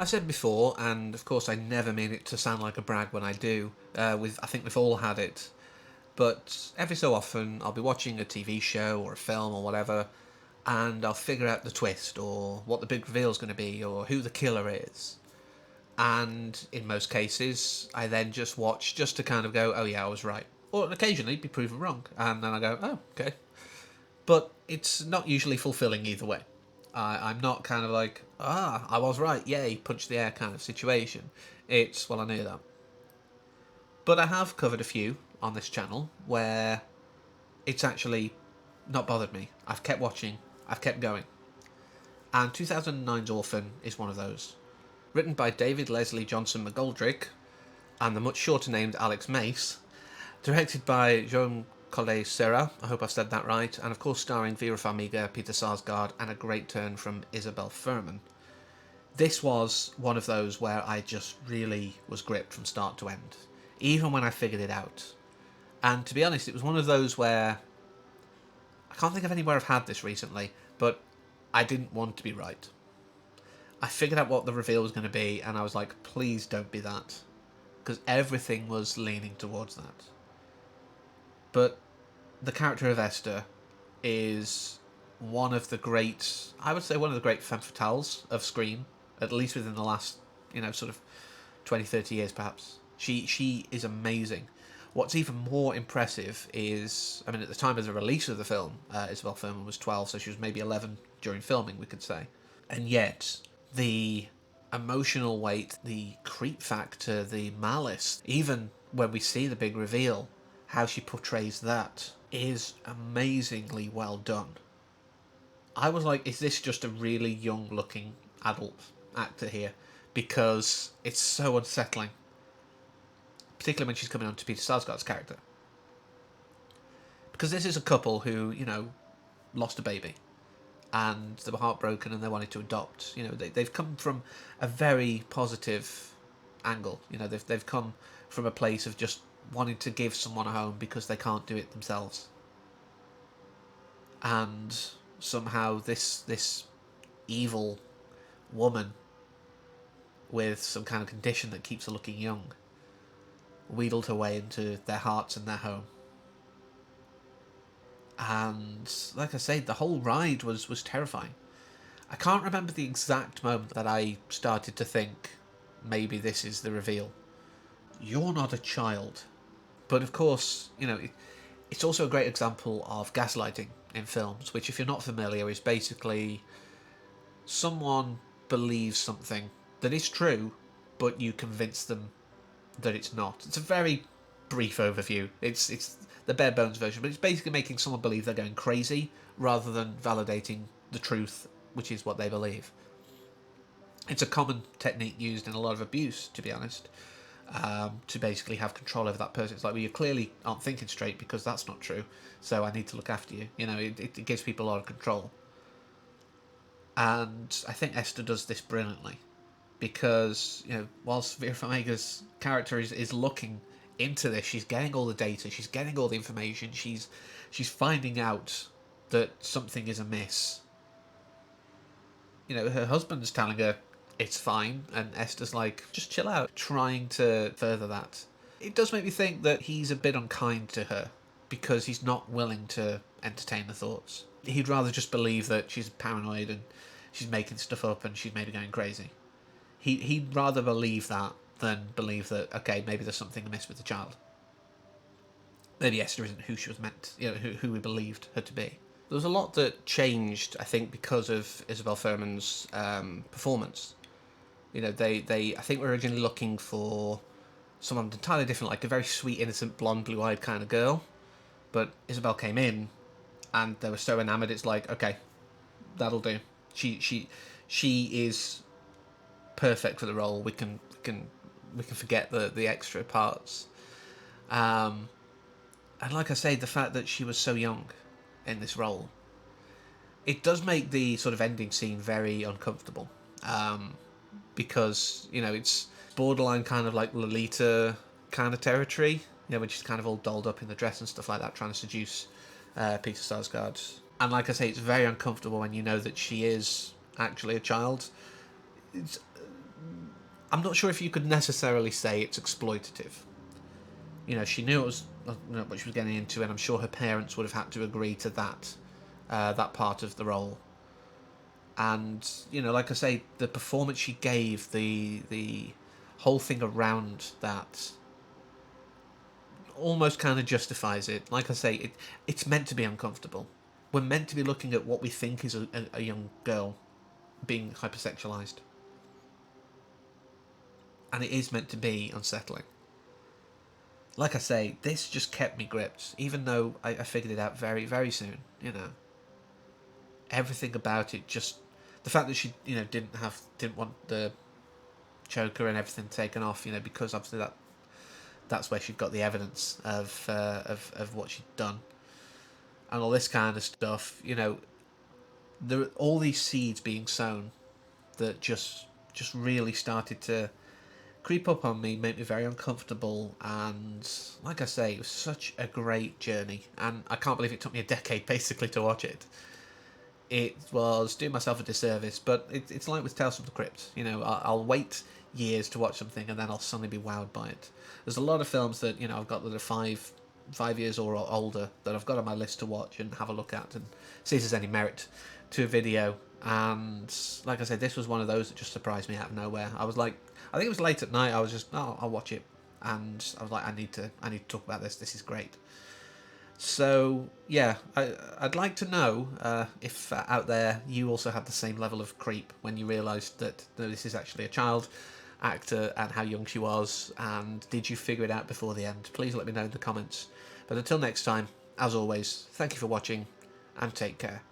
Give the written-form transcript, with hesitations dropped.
I said before, and of course I never mean it to sound like a brag when I do. I think we've all had it, but every so often I'll be watching a TV show or a film or whatever, and I'll figure out the twist or what the big reveal is going to be or who the killer is. And in most cases, I then just watch just to kind of go, oh yeah, I was right. Or occasionally be proven wrong, and then I go, oh, okay. But it's not usually fulfilling either way. I'm not kind of like, I was right, yay, punch the air kind of situation. It's, well, I knew that. But I have covered a few on this channel where it's actually not bothered me. I've kept watching, I've kept going. And 2009's Orphan is one of those. Written by David Leslie Johnson McGoldrick and the much shorter named Alex Mace. Directed by Joan Collet Serra, I hope I've said that right, and of course starring Vera Farmiga, Peter Sarsgaard, and a great turn from Isabel Fuhrman. This was one of those where I just really was gripped from start to end, even when I figured it out. And to be honest, it was one of those where I can't think of anywhere I've had this recently, but I didn't want to be right. I figured out what the reveal was going to be, and I was like, please don't be that. Because everything was leaning towards that. But the character of Esther is one of the great, I would say one of the great femme fatales of Scream, at least within the last, sort of 20, 30 years perhaps. She is amazing. What's even more impressive is, I mean, at the time of the release of the film, Isabel Fuhrman was 12, so she was maybe 11 during filming, we could say. And yet, the emotional weight, the creep factor, the malice, even when we see the big reveal, how she portrays that is amazingly well done. I was like, is this just a really young looking adult actor here? Because it's so unsettling. Particularly when she's coming on to Peter Sarsgaard's character. Because this is a couple who, lost a baby. And they were heartbroken and they wanted to adopt. They've come from a very positive angle. They've come from a place of just wanting to give someone a home because they can't do it themselves. And somehow this evil woman with some kind of condition that keeps her looking young wheedled her way into their hearts and their home. And like I say, the whole ride was terrifying. I can't remember the exact moment that I started to think maybe this is the reveal. You're not a child. But of course, it's also a great example of gaslighting in films, which, if you're not familiar, is basically someone believes something that is true, but you convince them that it's not. It's a very brief overview. It's the bare bones version, but it's basically making someone believe they're going crazy rather than validating the truth, which is what they believe. It's a common technique used in a lot of abuse, to be honest, to basically have control over that person. It's like, well, you clearly aren't thinking straight because that's not true, so I need to look after you. It gives people a lot of control. And I think Esther does this brilliantly because, whilst Vera Farmiga's character is looking into this, she's getting all the data, she's getting all the information, she's finding out that something is amiss. Her husband's telling her it's fine, and Esther's like, just chill out, trying to further that. It does make me think that he's a bit unkind to her because he's not willing to entertain the thoughts. He'd rather just believe that she's paranoid and she's making stuff up and she's maybe going crazy. He'd rather believe that than believe that, okay, maybe there's something amiss with the child. Maybe Esther isn't who she was meant, who we believed her to be. There was a lot that changed, I think, because of Isabel Fuhrman's performance. They I think were originally looking for someone entirely different, like a very sweet, innocent, blonde, blue-eyed kind of girl. But Isabel came in, and they were so enamored. It's like, okay, that'll do. She is perfect for the role. We can forget the extra parts. And like I say, the fact that she was so young in this role, it does make the sort of ending scene very uncomfortable. Because, it's borderline kind of like Lolita kind of territory, when she's kind of all dolled up in the dress and stuff like that, trying to seduce Peter Sarsgaard. And like I say, it's very uncomfortable when you know that she is actually a child. It's I'm not sure if you could necessarily say it's exploitative. You know, she knew it was what she was getting into, and I'm sure her parents would have had to agree to that part of the role. And you know, like I say, the performance she gave, the whole thing around that, almost kind of justifies it. Like I say, it's meant to be uncomfortable. We're meant to be looking at what we think is a young girl being hypersexualized, and it is meant to be unsettling. Like I say, this just kept me gripped, even though I figured it out very, very soon. You know, everything about it, just the fact that she, you know, didn't want the choker and everything taken off, you know, because obviously that's where she got the evidence of what she'd done and all this kind of stuff. You know, there are all these seeds being sown that just really started to creep up on me, make me very uncomfortable, and like I say, it was such a great journey, and I can't believe it took me a decade basically to watch it. It was doing myself a disservice, but it's like with Tales from the Crypt. You know, I'll wait years to watch something, and then I'll suddenly be wowed by it. There's a lot of films that, you know, I've got that are 5 years or older that I've got on my list to watch and have a look at and see if there's any merit to a video. And like I said, this was one of those that just surprised me out of nowhere. I was like, I think it was late at night. I was just, oh, I'll watch it, and I was like, I need to talk about this. This is great. So yeah, I'd like to know if out there you also had the same level of creep when you realised that this is actually a child actor and how young she was, and did you figure it out before the end? Please let me know in the comments. But until next time, as always, thank you for watching and take care.